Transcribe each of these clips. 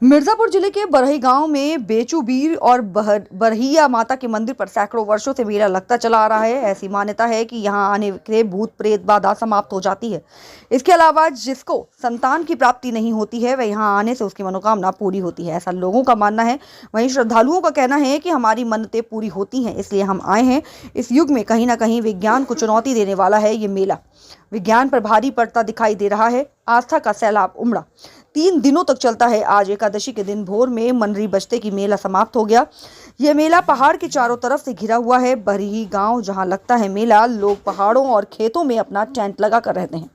मिर्जापुर जिले के बरही गांव में बेचूबीर और बरहिया माता के मंदिर पर सैकड़ों वर्षों से मेला लगता चला आ रहा है। ऐसी मान्यता है कि यहां आने से भूत प्रेत बाधा समाप्त हो जाती है। इसके अलावा जिसको संतान की प्राप्ति नहीं होती है वह यहां आने से उसकी मनोकामना पूरी होती है, ऐसा लोगों का मानना है। वहीं श्रद्धालुओं का कहना है कि हमारी मन्नतें पूरी होती हैं, इसलिए हम आए हैं। इस युग में कहीं ना कहीं विज्ञान को चुनौती देने वाला है ये मेला। विज्ञान पर भारी पड़ता दिखाई दे रहा है। आस्था का सैलाब उमड़ा। 3 दिनों तक चलता है। आज एकादशी के दिन भोर में मनरी बजते की मेला समाप्त हो गया। यह मेला पहाड़ के चारों तरफ से घिरा हुआ है। बरही गांव जहां लगता है मेला, लोग पहाड़ों और खेतों में अपना टेंट लगा कर रहते हैं।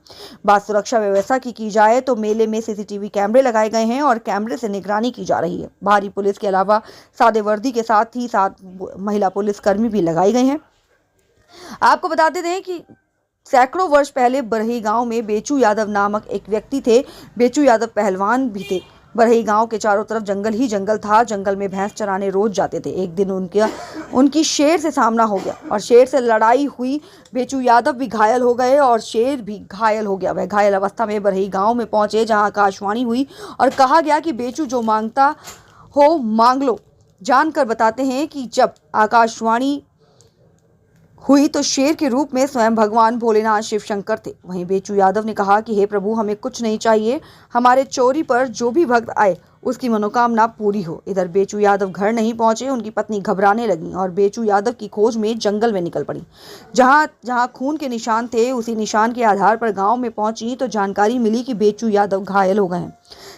बात सुरक्षा व्यवस्था की जाए तो मेले में सीसीटीवी कैमरे लगाए गए हैं और कैमरे से निगरानी की जा रही है। भारी पुलिस के अलावा सादे वर्दी के साथ ही 7 महिला पुलिसकर्मी भी लगाई गई हैं। आपको बताते दें कि सैकड़ों वर्ष पहले बरही गांव में बेचू यादव नामक एक व्यक्ति थे। बेचू यादव पहलवान भी थे। बरही गांव के चारों तरफ जंगल ही जंगल था। जंगल में भैंस चराने रोज जाते थे। एक दिन उनकी शेर से सामना हो गया और शेर से लड़ाई हुई। बेचू यादव भी घायल हो गए और शेर भी घायल हो गया। वह घायल अवस्था में बरही गांव में पहुंचे, जहां आकाशवाणी हुई और कहा गया कि बेचू जो मांगता हो मांग लो। जानकर बताते हैं कि जब आकाशवाणी हुई तो शेर के रूप में स्वयं भगवान भोलेनाथ शिव शंकर थे। वहीं बेचू यादव ने कहा कि हे प्रभु, हमें कुछ नहीं चाहिए, हमारे चोरी पर जो भी भक्त आए उसकी मनोकामना पूरी हो। इधर बेचू यादव घर नहीं पहुंचे। उनकी पत्नी घबराने लगी और बेचू यादव की खोज में जंगल में निकल पड़ी। जहां जहां खून के निशान थे, उसी निशान के आधार पर गांव में पहुंची तो जानकारी मिली कि बेचू यादव घायल हो गए हैं।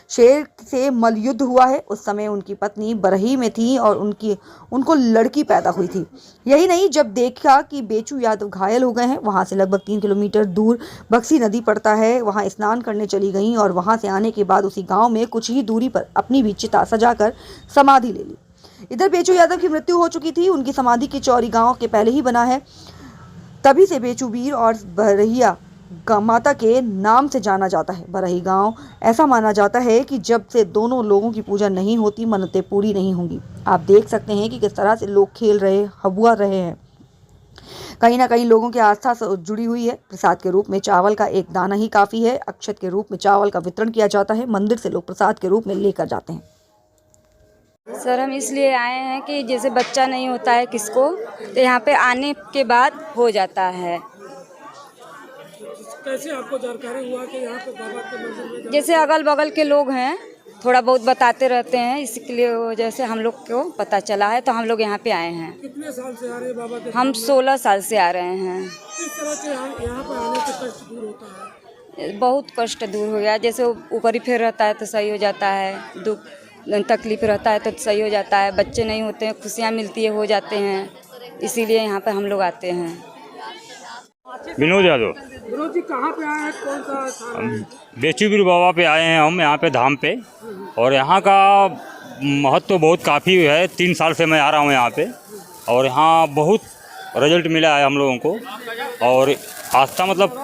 शेर से मलयुद्ध हुआ है। उस समय उनकी पत्नी बरही में थी और उनको लड़की पैदा हुई थी। यही नहीं, जब देखा कि बेचू यादव घायल हो गए हैं, वहां से लगभग 3 किलोमीटर दूर बक्सी नदी पड़ता है, वहां स्नान करने चली गईं और वहां से आने के बाद उसी गांव में कुछ ही दूरी पर अपनी भी चिता सजाकर समाधि ले ली। इधर बेचू यादव की मृत्यु हो चुकी थी। उनकी समाधि की चौरी गांव के पहले ही बना है। तभी से बेचूबीर और बरहिया माता के नाम से जाना जाता है। बरही गांव ऐसा माना जाता है कि जब से दोनों लोगों की पूजा नहीं होती, मन्नतें पूरी नहीं होंगी। आप देख सकते हैं कि किस तरह से लोग खेल रहे, हबुआ रहे हैं। कहीं ना कहीं लोगों की आस्था से जुड़ी हुई है। प्रसाद के रूप में चावल का एक दाना ही काफ़ी है। अक्षत के रूप में चावल का वितरण किया जाता है। मंदिर से लोग प्रसाद के रूप में लेकर जाते हैं। सर, हम इसलिए आए हैं कि जैसे बच्चा नहीं होता है किसको, तो यहाँ पे आने के बाद हो जाता है। कैसे आपको जानकारी हुआ कि यहाँ पे बाबा के मंदिर में? जैसे अगल बगल के लोग हैं, थोड़ा बहुत बताते रहते हैं, इसलिए वजह से हम लोग को पता चला है तो हम लोग यहाँ पे आए हैं। कितने साल से आ रहे हैं बाबा के? हम 16 साल से आ रहे हैं। किस तरह से यहाँ पे आने से कष्ट दूर होता है? बहुत कष्ट दूर हो गया। जैसे ऊपर ही फिर रहता है तो सही हो जाता है, दुख तकलीफ रहता है तो सही हो जाता है, बच्चे नहीं होते हैं, खुशियाँ मिलती है, हो जाते हैं, इसीलिए यहाँ पे हम लोग आते हैं। विनोद यादव। विनोद जी, कहाँ पे आए हैं? कौन सा स्थान है? बेचूबीर बाबा पे आए हैं हम, यहाँ पे धाम पे। और यहाँ का महत्व तो बहुत काफ़ी है। 3 साल से मैं आ रहा हूँ यहाँ पे और यहाँ बहुत रिजल्ट मिला है हम लोगों को। और आस्था मतलब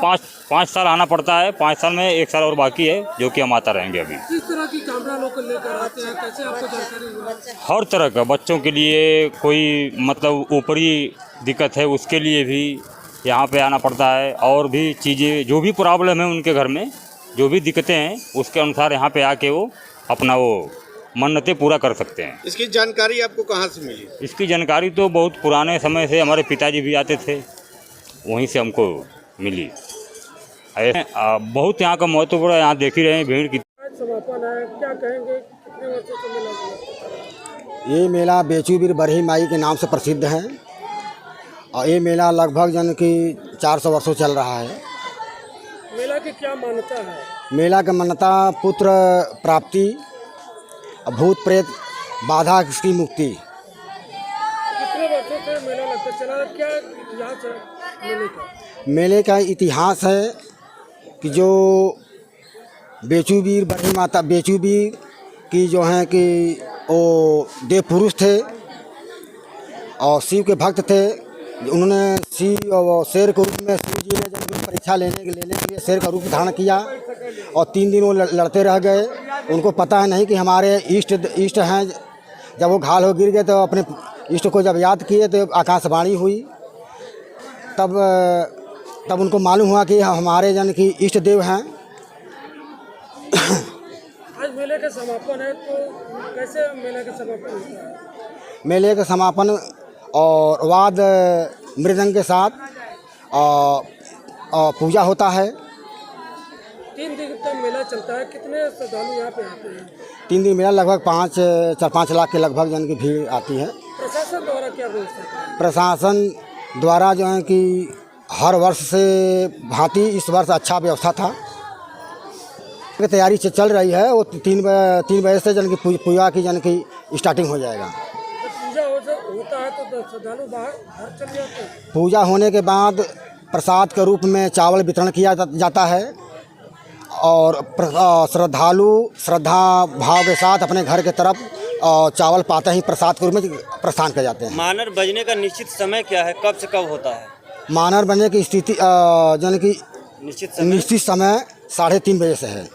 5 साल आना पड़ता है। 5 साल में 1 साल और बाकी है, जो कि हम आता रहेंगे अभी। किस तरह की कामना लोग लेकर आते हैं? कैसे आपको जानकारी हुआ? हर तरह का, बच्चों के लिए कोई मतलब ऊपरी दिक्कत है उसके लिए भी यहाँ पे आना पड़ता है। और भी चीज़ें, जो भी प्रॉब्लम है उनके घर में, जो भी दिक्कतें हैं उसके अनुसार यहाँ पे आके वो अपना वो मन्नतें पूरा कर सकते हैं। इसकी जानकारी आपको कहाँ से मिली? इसकी जानकारी तो बहुत पुराने समय से हमारे पिताजी भी आते थे, वहीं से हमको मिली। बहुत यहाँ का महत्वपूर्ण, यहाँ देख ही रहे हैं भीड़ की। समापन है, क्या कहेंगे? कितने वर्षों से मेला हुआ? ये मेला बेचूबीर बरही माई के नाम से प्रसिद्ध है और ये मेला लगभग जन की 400 वर्षों चल रहा है। मेला की क्या मान्यता है? मेला की मान्यता पुत्र प्राप्ति, भूत प्रेत बाधा की मुक्ति। कितने वर्षों से मेला लगता चला? क्या इतिहास है मेले का? मेले का इतिहास है कि जो बेचूबीर बरही माता बेचूबीर की जो हैं कि वो देव पुरुष थे और शिव के भक्त थे। उन्होंने शिव और शेर के रूप में शिव जी ने जब परीक्षा लेने के लिए शेर का रूप धारण किया और 3 दिन वो लड़ते रह गए। उनको पता है नहीं कि हमारे इष्ट हैं। जब वो घायल हो गिर गए तो अपने इष्ट को जब याद किए तो आकाशवाणी हुई। तब उनको मालूम हुआ कि हमारे जन की इष्ट देव हैं। आज मेले का समापन है तो कैसे मेला का समापन होता है? मेले का समापन और वाद मृदंग के साथ पूजा होता है। 3 दिन तक मेला चलता है। कितने श्रद्धालु यहाँ पे आते हैं? 3 दिन मेला लगभग 4-5 लाख के लगभग जन की भीड़ आती है। प्रशासन द्वारा क्या व्यवस्था है? प्रशासन द्वारा जो है कि हर वर्ष से भांति इस वर्ष अच्छा व्यवस्था था। तैयारी चल रही है। वो 3 बजे से जन की पूजा की जन की स्टार्टिंग हो जाएगा। जब पूजा होता है तो श्रद्धालु बाहर घर चले जाते हैं। पूजा होने के बाद प्रसाद के रूप में चावल वितरण किया जाता है और श्रद्धालु श्रद्धा भाव के साथ अपने घर के तरफ चावल पाते ही प्रसाद के रूप में प्रस्थान कर जाते हैं। मानर बजने का निश्चित समय क्या है, कब से कब होता है? मानर बनने की स्थिति जन की निश्चित निश्चित समय 3:30 बजे से है।